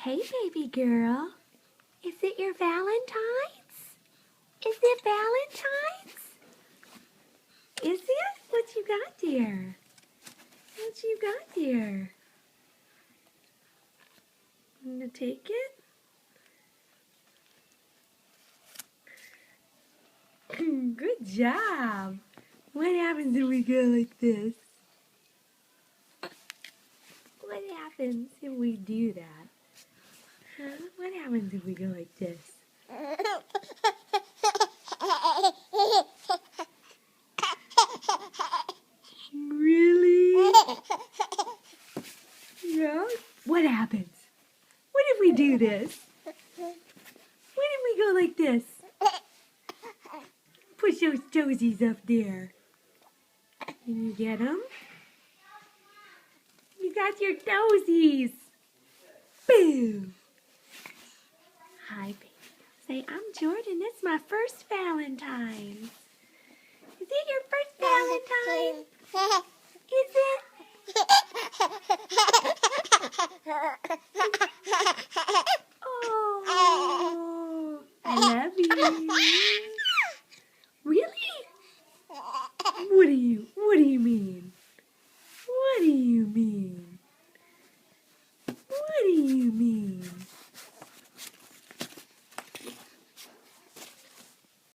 Hey, baby girl. Is it your Valentine's? Is it Valentine's? Is it? What you got there? What you got there? I'm gonna take it. Good job. What happens if we go like this? What happens if we do that? Huh? What happens if we go like this? Really? Yeah? What happens? What if we do this? What if we go like this? Push those toesies up there. Can you get them? You got your toesies. Boom. Hi, baby. Say, I'm Jordan. It's my first Valentine's. Is it your first Valentine? Is it? Oh, I love you.